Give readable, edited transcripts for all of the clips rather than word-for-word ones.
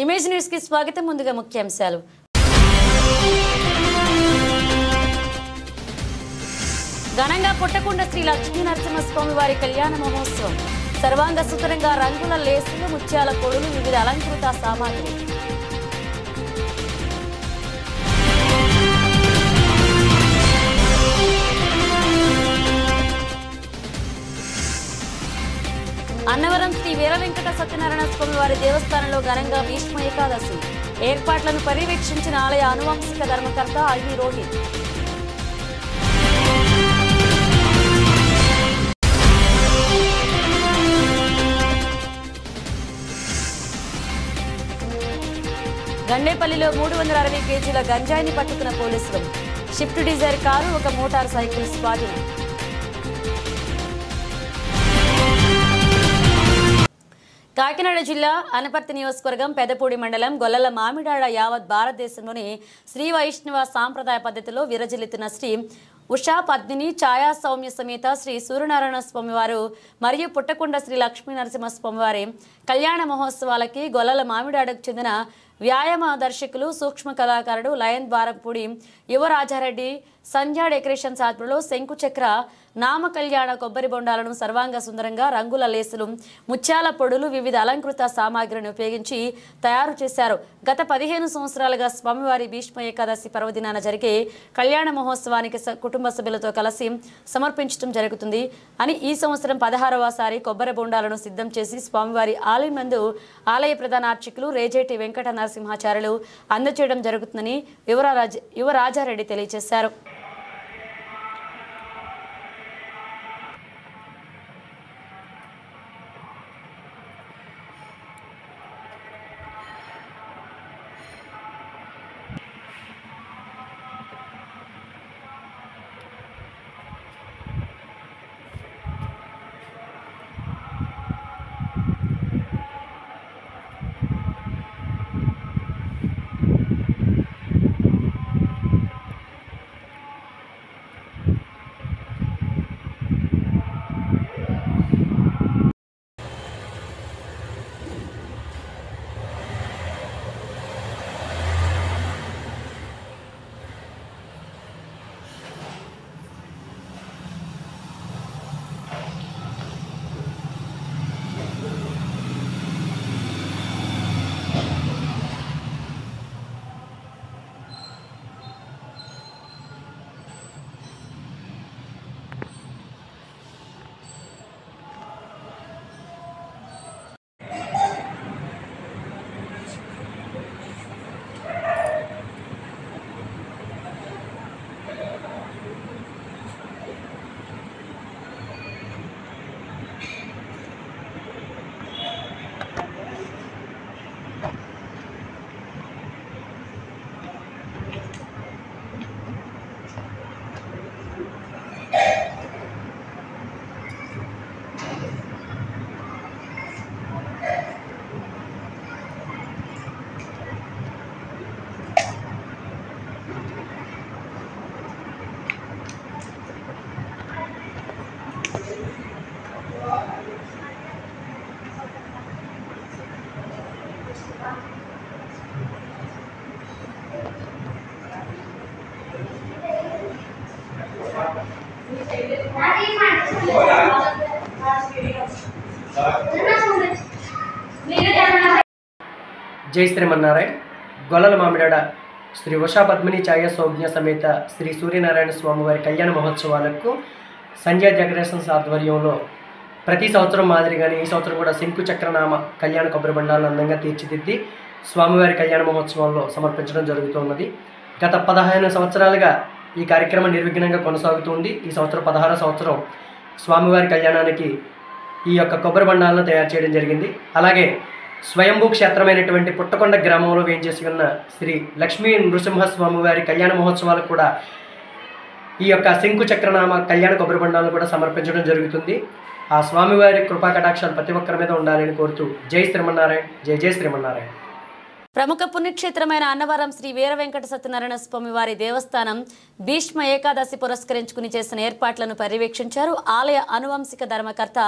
Image news కి స్వాగతం. ముందుగా ముఖ్యాంశాలు. ఘనంగా పుట్టకొండ శ్రీ లక్ష్మీ నరసింహస్వామి వారి కళ్యాణ మహోత్సవం. సర్వాంగ సుందరంగా రంగుల లేసులు, ముత్యాల పొడులు, వివిధ అలంకృత సామాగ్రి. అన్నవరం శ్రీ వీర వెంకట సత్యనారాయణ స్వామి వారి దేవస్థానంలో ఘనంగా భీష్మ ఏకాదశి ఏర్పాట్లను పర్యవేక్షించిన ఆలయ అనువంశిక ధర్మకర్త ఐవి రోహిత్. గండేపల్లిలో 360 కేజీల గంజాయిని పట్టుకున్న పోలీసులు. షిఫ్ట్ డిజైర్ కారు, ఒక మోటార్ సైకిల్ స్వాధీనం. కాకినాడ జిల్లా అనపర్తి నియోజకవర్గం పెదపూడి మండలం గొల్లల మామిడాడ యావత్ భారతదేశంలోని శ్రీ వైష్ణవ సాంప్రదాయ పద్ధతిలో విరజిల్లుతున్న శ్రీ ఉషా పద్మిని ఛాయా సౌమ్య సమేత శ్రీ సూర్యనారాయణ స్వామివారు మరియు పుట్టకొండ శ్రీ లక్ష్మీ నరసింహస్వామివారి కళ్యాణ మహోత్సవాలకి గొల్లల మామిడాడకు చెందిన వ్యాయామ దర్శకులు, సూక్ష్మ కళాకారుడు లయన్ ద్వారంపూడి యువరాజారెడ్డి సంధ్యా డెకరేషన్స్ ఆధ్వర్యంలో శంకుచక్ర నామ కళ్యాణ కొబ్బరి బొండాలను సర్వాంగ సుందరంగా రంగుల లేసులు, ముత్యాల పొడులు, వివిధ అలంకృత సామాగ్రిని ఉపయోగించి తయారు చేశారు. గత 15 సంవత్సరాలుగా స్వామివారి భీష్మ ఏకాదశి పర్వదినాన జరిగే కళ్యాణ మహోత్సవానికి కుటుంబ సభ్యులతో కలిసి సమర్పించడం జరుగుతుంది అని ఈ సంవత్సరం 16వసారి కొబ్బరి బొండాలను సిద్ధం చేసి స్వామివారి ఆలయం నందు ఆలయ ప్రధాన అర్చకులు రేజేటి వెంకట నరసింహాచార్యులు అందజేయడం జరుగుతుందని యువరాజారెడ్డి తెలియజేశారు. జై శ్రీమన్నారాయణ. గొల్లల మామిడాడ శ్రీ ఉషా పద్మిని ఛాయా సౌజ్ఞ సమేత శ్రీ సూర్యనారాయణ స్వామివారి కళ్యాణ మహోత్సవాలకు సంధ్యా డెకరేషన్స్ ఆధ్వర్యంలో ప్రతి సంవత్సరం మాదిరిగానే ఈ సంవత్సరం కూడా శంకుచక్రనామ కళ్యాణ కొబ్బరి బండాలను అందంగా తీర్చిదిద్ది స్వామివారి కళ్యాణ మహోత్సవంలో సమర్పించడం జరుగుతున్నది. గత 15 సంవత్సరాలుగా ఈ కార్యక్రమం నిర్విఘ్నంగా కొనసాగుతుంది. ఈ సంవత్సరం 16వ సంవత్సరం స్వామివారి కళ్యాణానికి ఈ యొక్క కొబ్బరి బండాలను తయారు చేయడం జరిగింది. అలాగే స్వయంభూ క్షేత్రమైనటువంటి పుట్టకొండ గ్రామంలో వేయించేసి ఉన్న శ్రీ లక్ష్మీ నృసింహస్వామి వారి కళ్యాణ మహోత్సవాలకు కూడా ఈ యొక్క శంకుచక్రనామ కళ్యాణ కొబ్బరి బండాలను కూడా సమర్పించడం జరుగుతుంది. ఆ స్వామివారి కృపా కటాక్షాలు ప్రతి ఒక్కరి మీద ఉండాలని కోరుతూ జై శ్రీమన్నారాయణ. జై జై శ్రీమన్నారాయణ. ప్రముఖ పుణ్యక్షేత్రమైన అన్నవరం శ్రీ వీర వెంకట సత్యనారాయణ స్వామి వారి దేవస్థానం భీష్మ ఏకాదశి పురస్కరించుకుని చేసిన ఏర్పాట్లను పర్యవేక్షించారు ఆలయ అనువంశిక ధర్మకర్త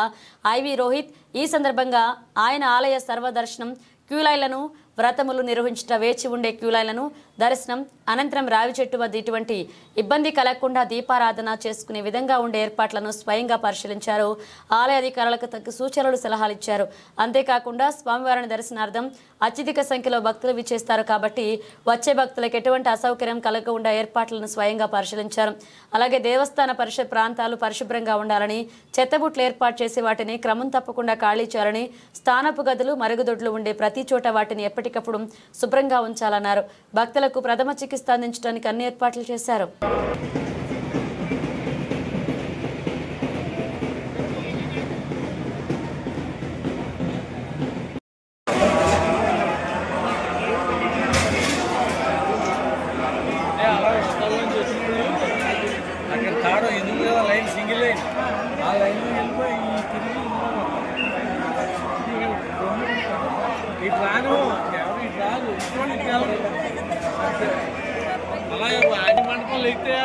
ఐవి రోహిత్. ఈ సందర్భంగా ఆయన ఆలయ సర్వదర్శనం క్యూలైన్లను వ్రతములు నిర్వహించట వేచి ఉండే క్యూలైన్లను దర్శనం అనంతరం రావి చెట్టు వద్ద ఇటువంటి ఇబ్బంది కలగకుండా దీపారాధన చేసుకునే విధంగా ఉండే ఏర్పాట్లను స్వయంగా పరిశీలించారు. ఆలయ అధికారులకు తగ్గ సూచనలు సలహాలు ఇచ్చారు. అంతేకాకుండా స్వామివారిని దర్శనార్థం అత్యధిక సంఖ్యలో భక్తులు విచ్చేస్తారు కాబట్టి వచ్చే భక్తులకు ఎటువంటి అసౌకర్యం కలగకుండా ఏర్పాట్లను స్వయంగా పరిశీలించారు. అలాగే దేవస్థాన పరిసర ప్రాంతాలు పరిశుభ్రంగా ఉండాలని, చెత్తబుట్లు ఏర్పాటు చేసి వాటిని క్రమం తప్పకుండా ఖాళీ చేయాలని, స్థానపు గదులు మరుగుదొడ్లు ఉండే ప్రతి చోట వాటిని ఎప్పటికప్పుడు శుభ్రంగా ఉంచాలన్నారు. భక్తులకు ప్రథమ చికిత్స అందించడానికి అన్ని ఏర్పాట్లు చేశారు. సింగిల్ లైన్ ఆ లైన్ వెళ్ళిపోయి తిరిగి ఇటు రాను ఇటు రాదు అలాగే ఆది మండపంలో అయితే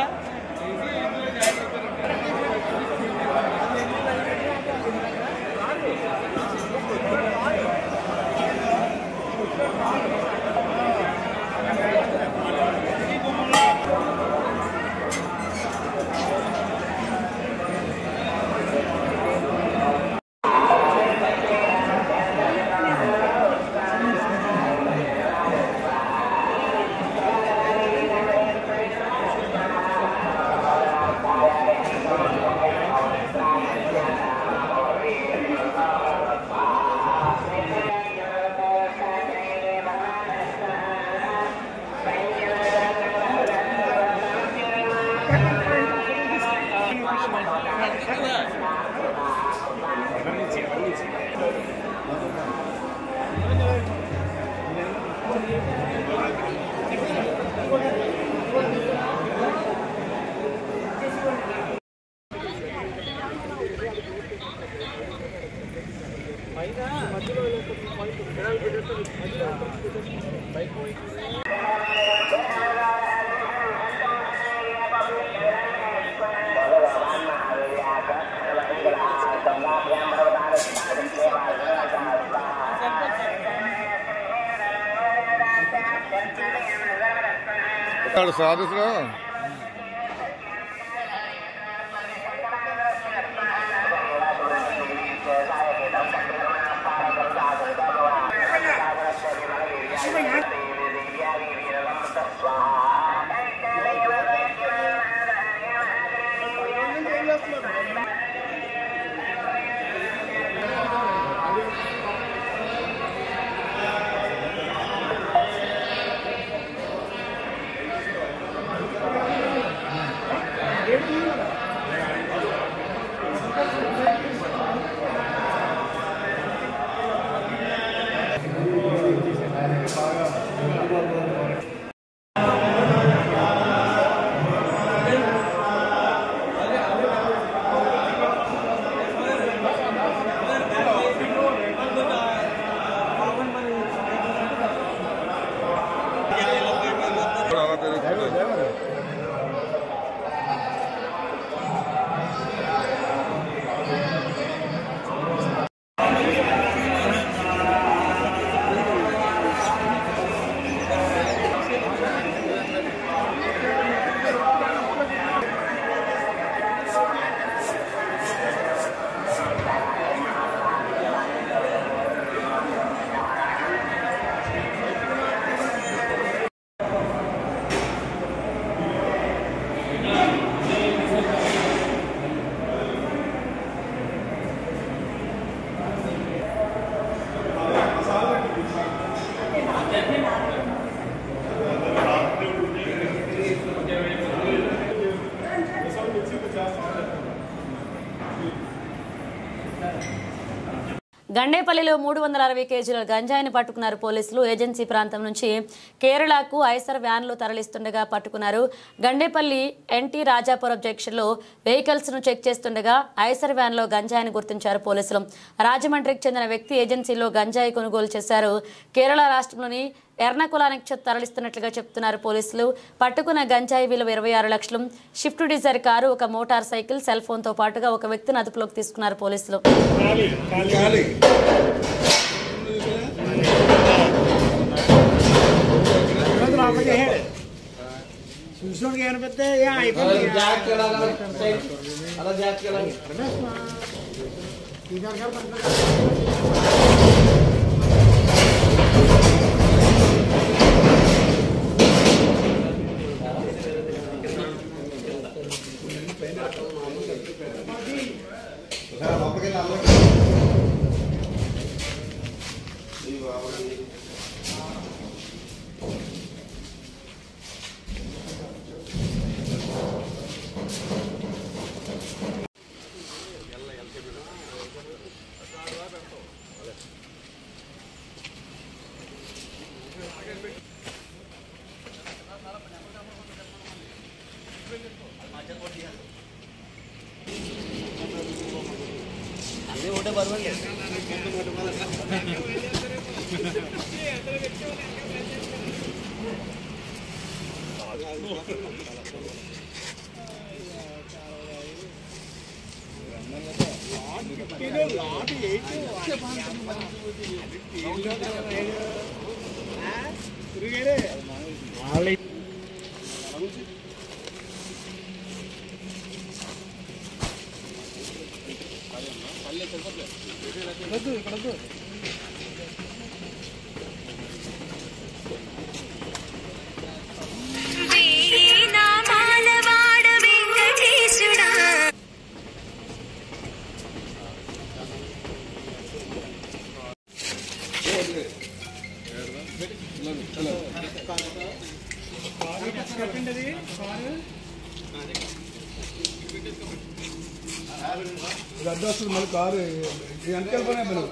సాధులో గండేపల్లిలో 360 కేజీల గంజాయిని పట్టుకున్నారు పోలీసులు. ఏజెన్సీ ప్రాంతం నుంచి కేరళకు ఐసర్ వ్యాన్లో తరలిస్తుండగా పట్టుకున్నారు. గండేపల్లి ఎన్టీ రాజాపురం జంక్షన్లో వెహికల్స్ ను చెక్ చేస్తుండగా ఐసర్ వ్యాన్లో గంజాయిని గుర్తించారు పోలీసులు. రాజమండ్రికి చెందిన వ్యక్తి ఏజెన్సీలో గంజాయి కొనుగోలు చేశారు. కేరళ రాష్ట్రంలోని ఎర్నకులానికి తరలిస్తున్నట్లుగా చెప్తున్నారు పోలీసులు. పట్టుకున్న గంజాయి విలువ 26 లక్షలు. షిఫ్ట్ డిజైర్ కారు, ఒక మోటార్ సైకిల్, సెల్ ఫోన్ తో పాటుగా ఒక వ్యక్తిని అదుపులోకి తీసుకున్నారు పోలీసులు. చూసినోడికి ఏమనిపిస్తే అయిపోయింది. వస్తుంది మళ్ళీ కారు వెనకెళ్ళిపోయినా మనం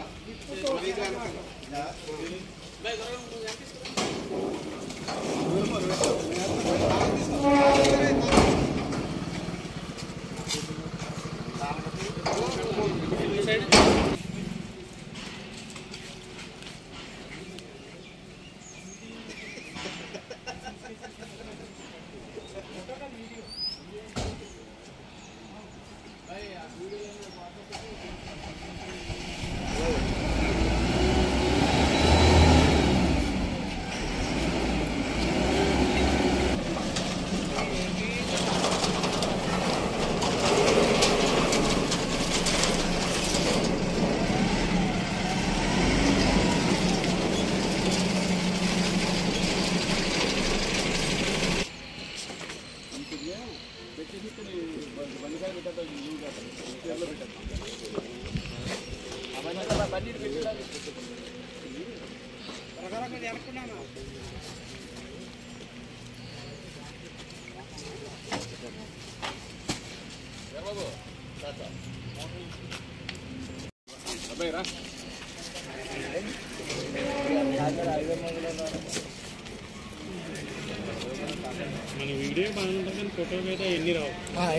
మన వీడియో బాగుంటుంది కానీ ఫోటో మీద ఎన్ని రావు.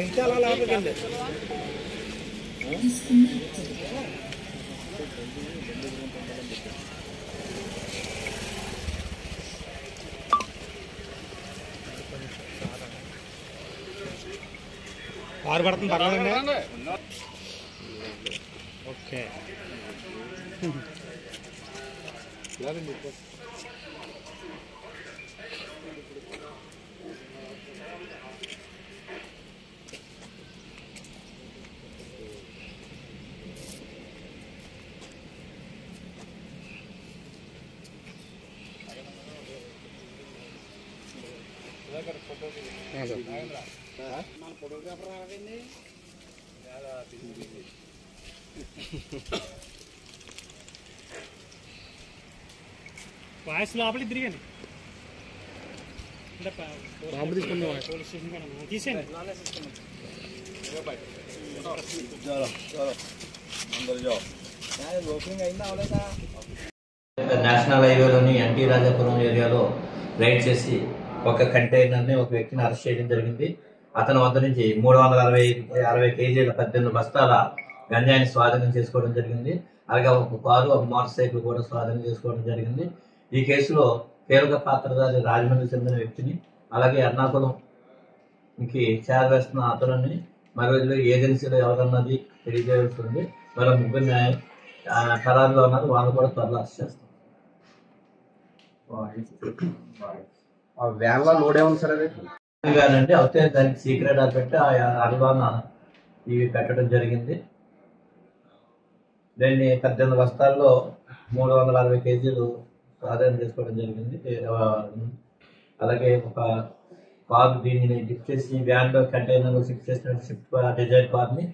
ఇంకా అలా లేకపోతే కారు పడుతుంది పర్లేదండి. ఓకే వాయిస్ లోపలికి తిరిగాను పోలీస్ స్టేషన్ తీసేయండి. నేషనల్ హైవేలోని ఎన్టీ రాజాపురం ఏరియాలో రైడ్ చేసి ఒక కంటైనర్ని ఒక వ్యక్తిని అరెస్ట్ చేయడం జరిగింది. అతని వద్ద నుంచి 360 కేజీల 18 బస్తాల గంజాయిని స్వాధీనం చేసుకోవడం జరిగింది. అలాగే ఒక కారు ఒక మోటార్ సైకిల్ కూడా స్వాధీనం చేసుకోవడం జరిగింది. ఈ కేసులో కీలక పాత్రధారి రాజమండ్రి చెందిన వ్యక్తిని అలాగే ఎర్నాకుళంకి చేరవేస్తున్న అతనిని మరో ఏజెన్సీలో ఎవరన్నది తెలియజేయాల్సి ఉంది. మరో ముగ్గురు ఖరారులో ఉన్నారు, వాళ్ళు కూడా త్వరలో అరెస్ట్ చేస్తాం. వ్యాన్ లో లోడ్ ఏముంది సార్ అది కాదండి. అయితే దానికి సీక్రెట్ పెట్టి అరలోన ఇవి పెట్టడం జరిగింది. దాన్ని 18 బస్తాల్లో 360 కేజీలు ఆదాయం చేసుకోవడం జరిగింది. అలాగే ఒక కార్ దీనిని లిఫ్ట్ చేసి వ్యాన్లో కంటైనర్ షిఫ్ట్ చేసిన షిఫ్ట్ డిజైర్ కార్ని,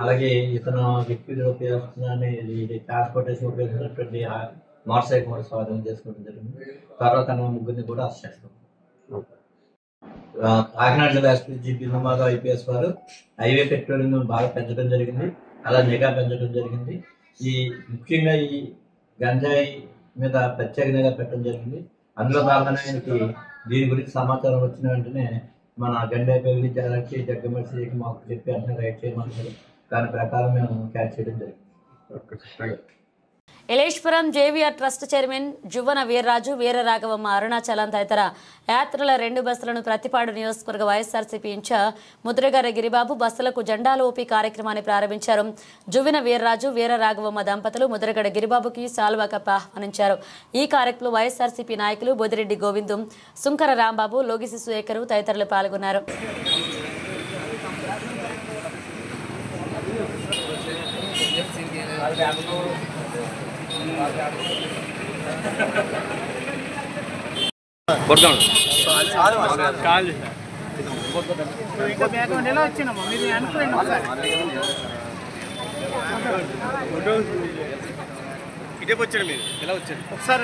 అలాగే ఇతను లిక్విడ్ ఉపయోగిస్తున్నాన్ని ట్రాన్స్పోర్టేషన్ ఉపయోగించినటువంటి మోటార్ సైకిల్ కూడా స్వాధీనం చేసుకోవడం జరిగింది. తర్వాత ముగ్గురిని కూడా అరెస్ట్ చేస్తాం. కాకినాడ జిల్లా ఎస్పీ జీపీ హుమాగా ఐపీఎస్ వారు హైవే పెట్రోలింగ్ బాగా పెంచడం జరిగింది, అలా నిఘా పెంచడం జరిగింది. ఈ ముఖ్యంగా ఈ గంజాయి మీద ప్రత్యేక నిఘా పెట్టడం జరిగింది. అందులో భాగంగా ఆయనకి దీని గురించి సమాచారం వచ్చిన వెంటనే మన గండేపల్లి జాలకి జగ్గమర్సి మాకు చెప్పి అంటే రైట్ చేయమన్నారు. దాని ప్రకారం మేము క్యాచ్ చేయడం జరిగింది. Yeleswaram JVR trust chairman Juvvana Veerraju, Veeraraghavamma, Arunachalam తదితర యాత్రల 2 బస్సులను ప్రతిపాడు నియోజకవర్గ వైఎస్ఆర్సీపీ ఇన్ఛార్జ్ ముద్రగడ గిరిబాబు బస్సులకు జెండాలు ఊపి కార్యక్రమాన్ని ప్రారంభించారు. జువ్వన వీర్రాజు, వీరరాఘవమ్మ దంపతులు ముద్రగడ గిరిబాబుకి శాలువా కప్పి ఆహ్వానించారు. ఈ కార్యక్రమంలో వైఎస్ఆర్సీపీ నాయకులు బొదిరెడ్డి గోవిందం, సుంకర రాంబాబు, లోగిసి సుయేకరు తదితరులు పాల్గొన్నారు. ఇదే వచ్చాడు మీరు ఎలా వచ్చారు ఒకసారి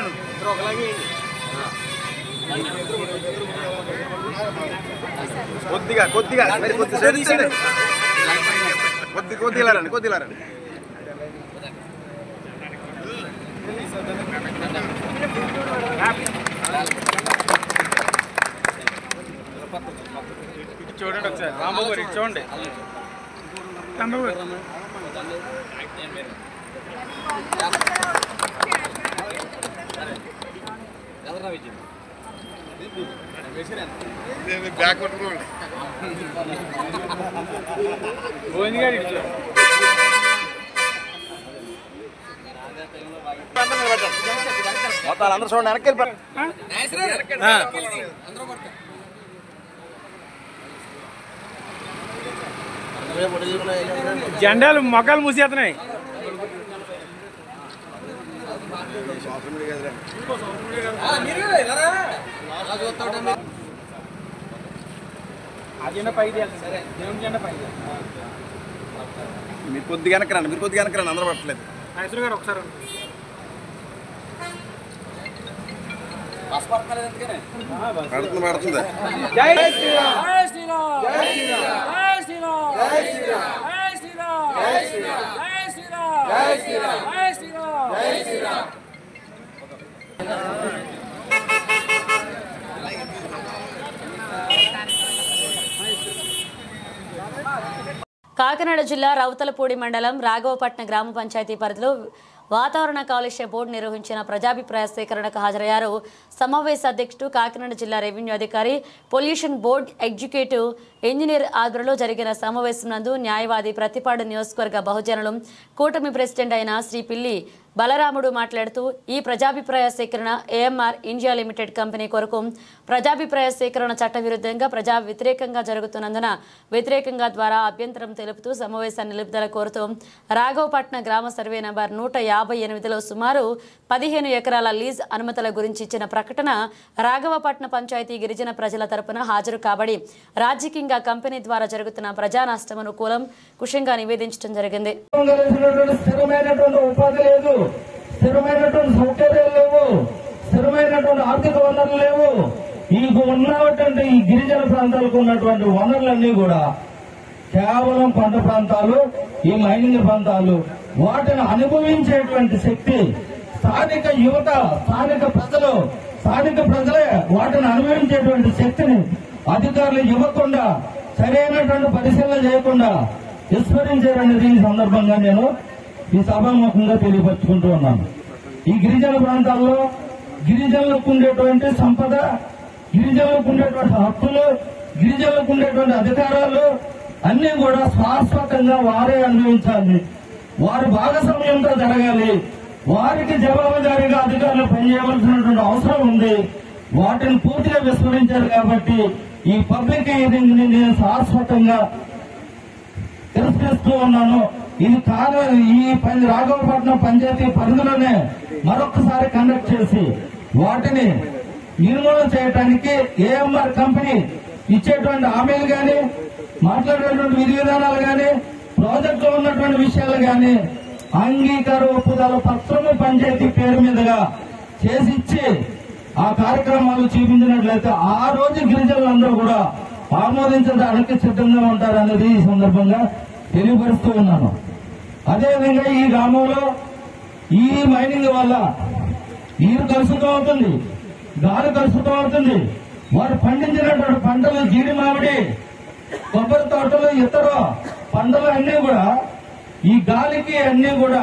కొద్దిగా కొద్దిగా కొద్దిగా చూడండి ఒకసారి రాంబాబు గారు చూడండి. బ్యాక్ పట్టుకోండి. అందరూ చూడండి వెనక్కి జెండాలు మొక్కలు మూసేస్తున్నాయి. మీరు కొద్దిగా వెనకరండి అందరూ పట్టలేదు. గారు ఒకసారి పడుతుంది. జై శ్రీరామ్, జై శ్రీరామ్, జై శ్రీరామ్, జై శ్రీరామ్, జై శ్రీరామ్, జై శ్రీరామ్, జై శ్రీరామ్, జై శ్రీరామ్, జై శ్రీరామ్, జై శ్రీరామ్, జై శ్రీరామ్. కాకినాడ జిల్లా రౌతలపూడి మండలం రాఘవపట్నం గ్రామ పంచాయతీ పరిధిలో వాతావరణ కాలుష్య బోర్డు నిర్వహించిన ప్రజాభిప్రాయ సేకరణకు హాజరయ్యారు. సమావేశ అధ్యక్షుడు కాకినాడ జిల్లా రెవెన్యూ అధికారి, పొల్యూషన్ బోర్డు ఎగ్జిక్యూటివ్ ఇంజనీర్ ఆధ్వర్యంలో జరిగిన సమావేశం నందు న్యాయవాది, ప్రతిపాడు నియోజకవర్గ బహుజనులు కూటమి ప్రెసిడెంట్ అయిన శ్రీ పిల్లి బలరాముడు మాట్లాడుతూ, ఈ ప్రజాభిప్రాయ సేకరణ ఏఎంఆర్ ఇండియా లిమిటెడ్ కంపెనీ కొరకు ప్రజాభిప్రాయ సేకరణ చట్టవిరుద్ధంగా ప్రజా వ్యతిరేకంగా జరుగుతున్నందున వ్యతిరేకంగా ద్వారా అభ్యంతరం తెలుపుతూ సమావేశాన్ని నిలుపుదల కోరుతూ రాఘవపట్నం గ్రామ సర్వే నంబర్ 158లో సుమారు 15 ఎకరాల లీజ్ అనుమతుల గురించి ఇచ్చిన ప్రకటన రాఘవపట్నం పంచాయతీ గిరిజన ప్రజల తరపున హాజరు కాబడి రాజకీయంగా కంపెనీ ద్వారా జరుగుతున్న ప్రజా నష్టమును కూలంకుషంగా నివేదించడం జరిగింది. స్థిరమైనటువంటి సౌకర్యాలు లేవు, స్థిరమైనటువంటి ఆర్థిక వనరులు లేవు. ఈ ఉన్నటువంటి ఈ గిరిజన ప్రాంతాలకు ఉన్నటువంటి వనరులన్నీ కూడా కేవలం పంట ప్రాంతాలు, ఈ మైనింగ్ ప్రాంతాలు. వాటిని అనుభవించేటువంటి శక్తి స్థానిక యువత, స్థానిక ప్రజలే వాటిని అనుభవించేటువంటి శక్తిని అధికారులు ఇవ్వకుండా, సరైనటువంటి పరిశీలన చేయకుండా విస్మరించారనేది ఈ సందర్భంగా నేను ఈ సభాముఖంగా తెలియపరుచుకుంటూ ఉన్నాను. ఈ గిరిజన ప్రాంతాల్లో గిరిజనులకు ఉండేటువంటి సంపద, గిరిజనులకు ఉండేటువంటి హక్కులు, గిరిజనులకు ఉండేటువంటి అధికారాలు అన్ని కూడా శాశ్వతంగా వారే అనుభవించాలి. వారి భాగస్వామ్యంతో జరగాలి. వారికి జవాబుదారీగా అధికారులు పనిచేయవలసినటువంటి అవసరం ఉంది. వాటిని పూర్తిగా విస్మరించారు. కాబట్టి ఈ పబ్లిక్ హీరింగ్ ని నేను శాశ్వతంగా తిరస్కరిస్తూ ఉన్నాను. ఇది ఈ రాఘవపట్నం పంచాయతీ పరిధిలోనే మరొకసారి కండక్ట్ చేసి వాటిని నిర్మూలన చేయడానికి ఏఎంఆర్ కంపెనీ ఇచ్చేటువంటి హామీలు గాని, మాట్లాడేటువంటి విధి విధానాలు గాని, ప్రాజెక్టులో ఉన్నటువంటి విషయాలు గాని అంగీకార ఒప్పుదల పత్రము పంచాయతీ పేరు మీదుగా చేసిచ్చి ఆ కార్యక్రమాలు చూపించినట్లయితే ఆ రోజు గిరిజనులందరూ కూడా ఆమోదించడానికి సిద్ధంగా ఉంటారనేది ఈ సందర్భంగా తెలియపరుస్తూ ఉన్నాను. అదేవిధంగా ఈ గ్రామంలో ఈ మైనింగ్ వల్ల నీరు కలుషితం అవుతుంది, గాలి కలుషితం అవుతుంది. వారు పండించినటువంటి పంటలు జీడి మామిడి, కొబ్బరి తోటలు, ఇతర పంటలు అన్ని కూడా ఈ గాలికి అన్ని కూడా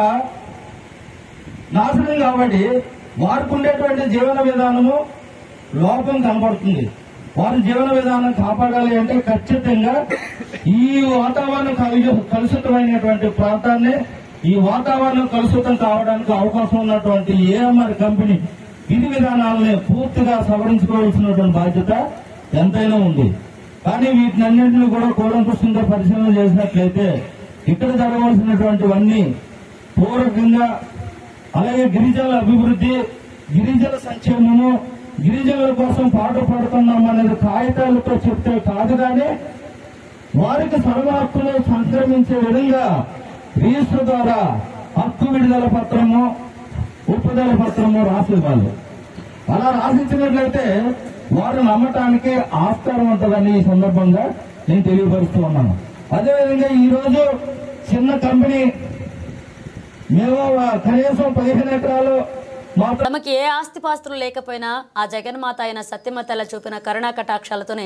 నాశనం కాబట్టి వారికి ఉండేటువంటి జీవన విధానము లోపం కనబడుతుంది. వారి జీవన విధానం కాపాడాలి అంటే ఖచ్చితంగా ఈ వాతావరణం కలుషితమైనటువంటి ప్రాంతాన్ని, ఈ వాతావరణం కలుషితం కావడానికి అవకాశం ఉన్నటువంటి ఏఎంఆర్ కంపెనీ విధి విధానాలని పూర్తిగా సవరించుకోవాల్సినటువంటి బాధ్యత ఎంతైనా ఉంది. కానీ వీటినన్నింటినీ కూడా కూలంకుషంగా పరిశీలన చేసినట్లయితే ఇక్కడ జరగవలసినటువంటివన్నీ పూర్వకంగా, అలాగే గిరిజనుల అభివృద్ధి, గిరిజన సంక్షేమము, గిరిజనుల కోసం పాటుపడుతున్నాం అనేది కాగితాలతో చెప్తే కాదు, కానీ వారికి సర్వ హక్కులు సంక్రమించే విధంగా రిజిస్టర్ ద్వారా హక్కు విడుదల పత్రము, ఒప్పుదల పత్రము రాసి ఇవ్వాలి. అలా రాసిచ్చినట్లయితే వారు నమ్మటానికి ఆస్కారం ఉంటుందని ఈ సందర్భంగా నేను తెలియపరుస్తూ ఉన్నాను. అదేవిధంగా ఈ రోజు చిన్న కంపెనీ మేము కనీసం 15 ఎకరాలు తమకి ఏ ఆస్తిపాస్తులు లేకపోయినా ఆ జగన్మాత అయిన సత్యమతల చూపిన కరుణా కటాక్షాలతోనే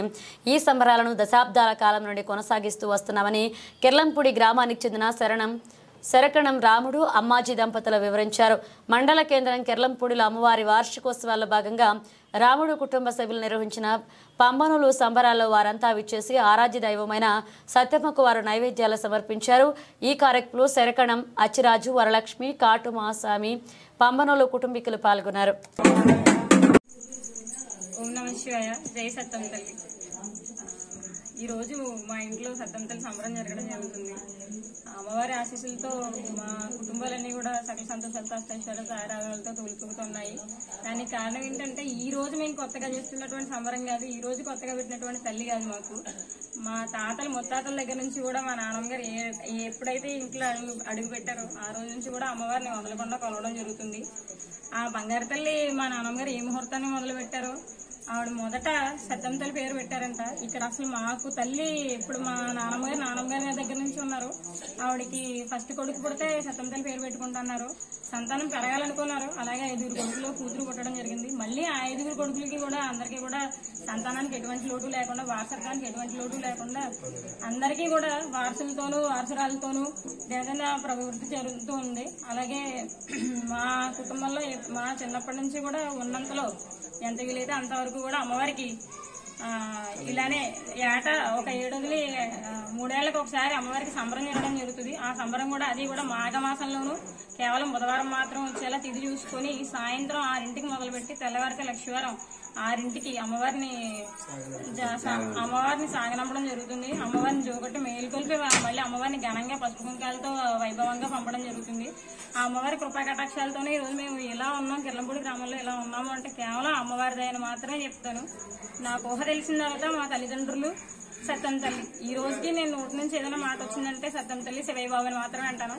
ఈ సంబరాలను దశాబ్దాల కాలం నుండి కొనసాగిస్తూ వస్తున్నామని కెర్లంపూడి గ్రామానికి చెందిన శరకణం రాముడు అమ్మాజీ దంపతులు వివరించారు. మండల కేంద్రం కెర్లంపూడిలో అమ్మవారి వార్షికోత్సవాల్లో భాగంగా రాముడు కుటుంబ సభ్యులు నిర్వహించిన పంబనులు సంబరాల్లో వారంతా విచ్చేసి ఆరాధ్య దైవమైన సత్యమ్మకు వారు నైవేద్యాలు సమర్పించారు. ఈ కార్యక్రమంలో శరకణం, అచ్చిరాజు, వరలక్ష్మి, కాటు మహాస్వామి, పంబనులు కుటుంబీకులు పాల్గొన్నారు. ఓం నమః శివాయ. జై సత్తమ్మ తల్లి. ఈరోజు మా ఇంట్లో సత్తమ్మ తల్లి సంబరం జరగడం జరుగుతుంది. అమ్మవారి ఆశీస్సులతో మా కుటుంబాలన్నీ కూడా సకల సంతోషాలతో అష్టైశ్వర్యాలతో ఆరాధనలతో తొలిపోతున్నాయి. దానికి కారణం ఏంటంటే ఈ రోజు మేము కొత్తగా చేస్తున్నటువంటి సంబరం కాదు, ఈ రోజు కొత్తగా పెట్టినటువంటి తల్లి కాదు. మాకు మా తాతలు ముత్తాతల దగ్గర నుంచి కూడా మా నాన్నగారు ఎప్పుడైతే ఇంట్లో అడుగు పెట్టారో ఆ రోజు నుంచి కూడా అమ్మవారిని వదలకుండా కొలవడం జరుగుతుంది. ఆ బంగారు తల్లి మా నాన్నగారు ఏ ముహూర్తాన్ని మొదలు పెట్టారో ఆవిడ మొదట సత్తమ్మ తల్లి పేరు పెట్టారంట. ఇక్కడ అసలు మాకు తల్లి ఇప్పుడు మా నాన్నమ్మగారి దగ్గర నుంచి ఉన్నారు. ఆవిడకి ఫస్ట్ కొడుకు పుడితే సత్తమ్మ తల్లి పేరు పెట్టుకుంటున్నారు. సంతానం పెరగాలనుకున్నారు. అలాగే 5 కొడుకులు కూతురు పుట్టడం జరిగింది. మళ్ళీ ఆ 5 కొడుకులకి కూడా అందరికీ కూడా సంతానానికి ఎటువంటి లోటు లేకుండా, వారసత్వానికి ఎటువంటి లోటు లేకుండా అందరికీ కూడా వారసులతోనూ వారసురాలతోనూ ఏదైనా ప్రవృత్తి జరుగుతూ ఉంది. అలాగే మా కుటుంబంలో మా చిన్నప్పటి నుంచి కూడా ఉన్నంతలో ఎంత వీలైతే అంతవరకు కూడా అమ్మవారికి ఇలానే ఏటా ఒక 7 వదిలి 3 ఏళ్లకు ఒకసారి అమ్మవారికి సంబరం చేయడం జరుగుతుంది. ఆ సంబరం కూడా అది కూడా మాఘమాసంలోనూ కేవలం బుధవారం మాత్రం వచ్చేలా తిథి చూసుకుని సాయంత్రం 6ంటికి మొదలుపెట్టి తెల్లవారితే లక్షవారం 6ంటికి అమ్మవారిని సాగనంపడం జరుగుతుంది. అమ్మవారిని జోగొట్టి మేలుకొల్పి మళ్ళీ అమ్మవారిని ఘనంగా పసుపు కుంకాలతో వైభవంగా పంపడం జరుగుతుంది. ఆ అమ్మవారి కృపా కటాక్షాలతోనే ఈరోజు మేము ఇలా ఉన్నాం, కిర్లంపూడి గ్రామంలో ఇలా ఉన్నాము అంటే కేవలం అమ్మవారి దయని మాత్రమే చెప్తాను. నాకు ఊహ తెలిసిన తర్వాత మా తల్లిదండ్రులు సత్తమ్మ తల్లి. ఈ రోజుకి నేను నోటి నుంచి ఏదైనా మాట వచ్చిందంటే సత్తమ్మ తల్లి, శివయ్య బాబు అని మాత్రమే అంటాను.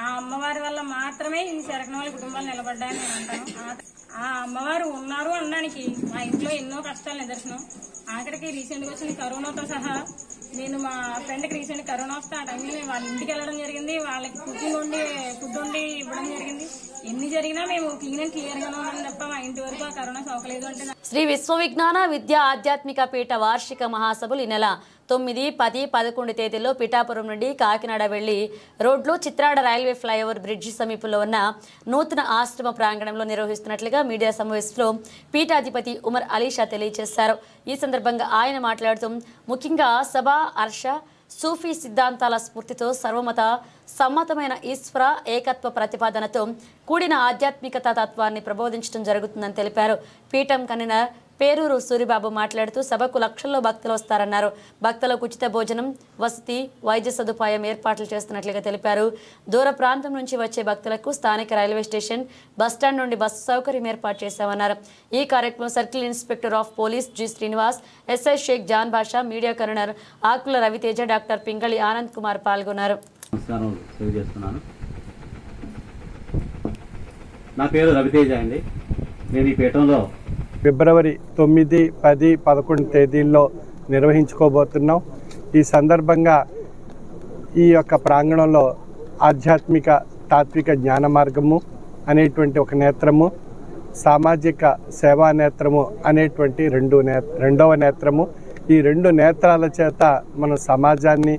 ఆ అమ్మవారి వల్ల మాత్రమే ఈ శరకణ వాళ్ళ కుటుంబాలు నిలబడ్డాయని నేను అంటాను. ఆ అమ్మవారు ఉన్నారు అనడానికి మా ఇంట్లో ఎన్నో కష్టాలు నిదర్శనం. ఆఖరికి రీసెంట్గా వచ్చిన కరోనాతో సహా నేను మా ఫ్రెండ్కి రీసెంట్ కరోనా వస్తే ఆ టైంలో నేను వాళ్ళ ఇంటికి వెళ్ళడం జరిగింది. వాళ్ళకి ఫుడ్ వండి ఇవ్వడం జరిగింది. ఎన్ని జరిగినా మేము క్లీన్ అండ్ క్లియర్ గా ఉన్నాం తప్ప మా ఇంటి వరకు ఆ కరోనా సోకలేదు అంటే. శ్రీ విశ్వవిజ్ఞాన విద్యా ఆధ్యాత్మిక పీఠ వార్షిక మహాసభలు ఈ నెల 9, 10, 11 తేదీల్లో పిఠాపురం నుండి కాకినాడ వెళ్లి రోడ్లో చిత్రాడ రైల్వే ఫ్లైఓవర్ బ్రిడ్జి సమీపంలో ఉన్న నూతన ఆశ్రమ ప్రాంగణంలో నిర్వహిస్తున్నట్లుగా మీడియా సమావేశంలో పీఠాధిపతి ఉమర్ అలీషా తెలియజేశారు. ఈ సందర్భంగా ఆయన మాట్లాడుతూ ముఖ్యంగా సభా హర్ష సూఫీ సిద్ధాంతాల స్ఫూర్తితో సర్వమత సమ్మతమైన ఈశ్వర ఏకత్వ ప్రతిపాదనతో కూడిన ఆధ్యాత్మికత తత్వాన్ని ప్రబోధించడం జరుగుతుందని తెలిపారు. పీఠం కన్వీనర్ పేరూరు సూరిబాబు మాట్లాడుతూ సభకు లక్షల్లో భక్తులు వస్తారన్నారు. భక్తులకు ఉచిత భోజనం, వసతి, వైద్య సదుపాయం ఏర్పాట్లు చేస్తున్నట్లుగా తెలిపారు. దూర ప్రాంతం నుంచి వచ్చే భక్తులకు స్థానిక రైల్వే స్టేషన్, బస్టాండ్ నుండి బస్సు సౌకర్యం ఏర్పాటు చేశామన్నారు. ఈ కార్యక్రమం circle inspector of police G Srinivas, SI Shaik John Basha, media convener Akula Raviteja, doctor Pingali Anand Kumar పాల్గొన్నారు. నా పేరు రవితేజ అండి. నేను ఈ పీఠంలో ఫిబ్రవరి 9, 10, 11 తేదీల్లో నిర్వహించుకోబోతున్నాం. ఈ సందర్భంగా ఈ యొక్క ప్రాంగణంలో ఆధ్యాత్మిక తాత్విక జ్ఞాన మార్గము అనేటువంటి ఒక నేత్రము, సామాజిక సేవా నేత్రము అనేటువంటి రెండవ నేత్రము, ఈ 2 నేత్రాల చేత మన సమాజాన్ని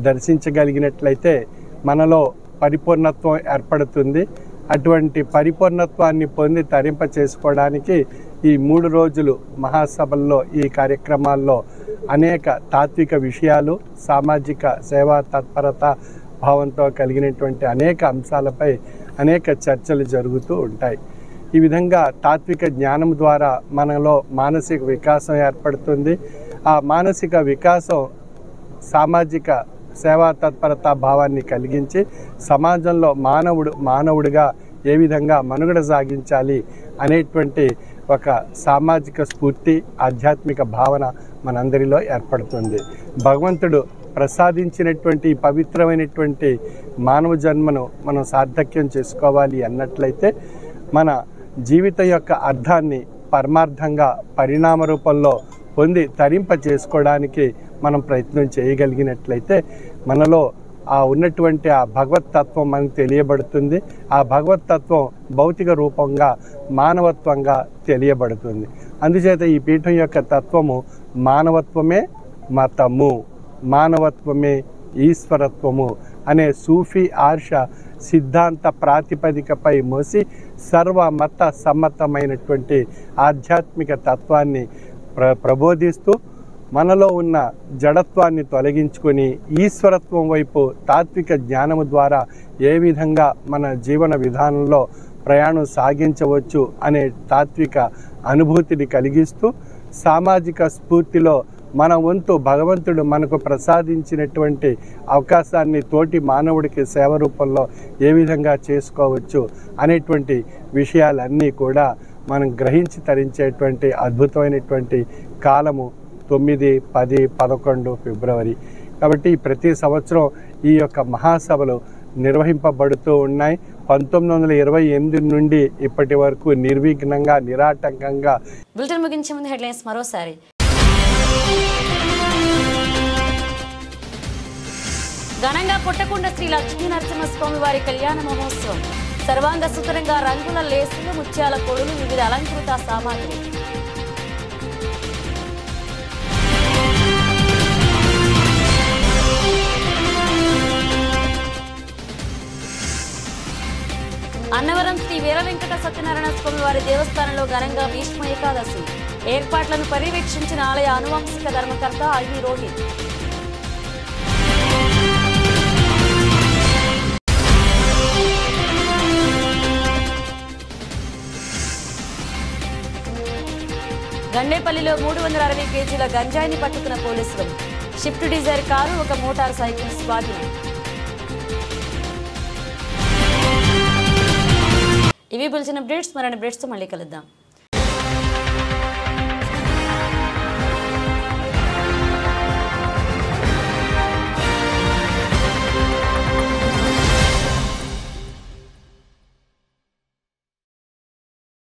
దర్శించగలిగినట్లయితే మనలో పరిపూర్ణత్వం ఏర్పడుతుంది. అటువంటి పరిపూర్ణత్వాన్ని పొంది తరింప చేసుకోవడానికి ఈ 3 రోజులు మహాసభల్లో ఈ కార్యక్రమాల్లో అనేక తాత్విక విషయాలు, సామాజిక సేవా తత్పరత భావంతో కలిగినటువంటి అనేక అంశాలపై అనేక చర్చలు జరుగుతూ ఉంటాయి. ఈ విధంగా తాత్విక జ్ఞానం ద్వారా మనలో మానసిక వికాసం ఏర్పడుతుంది. ఆ మానసిక వికాసం సామాజిక సేవా తత్పరత భావాన్ని కలిగించి సమాజంలో మానవుడిగా ఏ విధంగా మనుగడ సాగించాలి అనేటువంటి ఒక సామాజిక స్ఫూర్తి, ఆధ్యాత్మిక భావన మనందరిలో ఏర్పడుతుంది. భగవంతుడు ప్రసాదించినటువంటి పవిత్రమైనటువంటి మానవ జన్మను మనం సార్థక్యం చేసుకోవాలి అన్నట్లయితే మన జీవితం యొక్క అర్థాన్ని పరమార్థంగా పరిణామ రూపంలో పొంది తరింప చేసుకోవడానికి మనం ప్రయత్నం చేయగలిగినట్లయితే మనలో ఉన్నటువంటి ఆ భగవతత్వం మనకు తెలియబడుతుంది. ఆ భగవతత్వం భౌతిక రూపంగా మానవత్వంగా తెలియబడుతుంది. అందుచేత ఈ పీఠం యొక్క తత్వము మానవత్వమే మతము, మానవత్వమే ఈశ్వరత్వము అనే సూఫీ ఆర్ష సిద్ధాంత ప్రాతిపదికపై మోసి సర్వమత సమ్మతమైనటువంటి ఆధ్యాత్మిక తత్వాన్ని ప్రబోధిస్తూ మనలో ఉన్న జడత్వాన్ని తొలగించుకొని ఈశ్వరత్వం వైపు తాత్విక జ్ఞానము ద్వారా ఏ విధంగా మన జీవన విధానంలో ప్రయాణం సాగించవచ్చు అనే తాత్విక అనుభూతిని కలిగిస్తూ సామాజిక స్ఫూర్తిలో మన వంతు భగవంతుడు మనకు ప్రసాదించినటువంటి అవకాశాన్ని తోటి మానవుడికి సేవ రూపంలో ఏ విధంగా చేసుకోవచ్చు అనేటువంటి విషయాలన్నీ కూడా మనం గ్రహించి తరించేటువంటి అద్భుతమైనటువంటి కాలము 9, 10, 11 ఫిబ్రవరి. కాబట్టి ప్రతి సంవత్సరం ఈ యొక్క మహాసభలు నిర్వహింపబడుతూ ఉన్నాయి. 1928 నుండి ఇప్పటి వరకు నిర్విఘ్నంగా నిరాటంకంగా. బులెటిన్ ముగించే ముందు హెడ్లైన్స్ మరోసారి. ఘనంగా పుట్టకొండ శ్రీ లక్ష్మీ నరసింహస్వామి వారి కళ్యాణ మహోత్సవం. సర్వాంగ సుతరంగా రంగుల లేసులు, ముత్యాల పొడులు, వివిధ అలంకృత సామాగ్రి. అన్నవరం శ్రీ వీర వెంకట సత్యనారాయణ స్వామి వారి దేవస్థానంలో ఘనంగా భీష్మ ఏకాదశి ఏర్పాట్లను పర్యవేక్షించిన ఆలయ అనువంశిక ధర్మకర్త ఐవి రోహిత్. గండేపల్లిలో 360 కేజీల గంజాయిని పట్టుకున్న పోలీసులు. షిఫ్ట్ డిజైర్ కారు, ఒక మోటార్ సైకిల్ స్వాధీనం. ఇవి బులెటిన్ అప్డేట్స్. మరిన్ని అప్డేట్స్తో మళ్ళీ కలుద్దాం.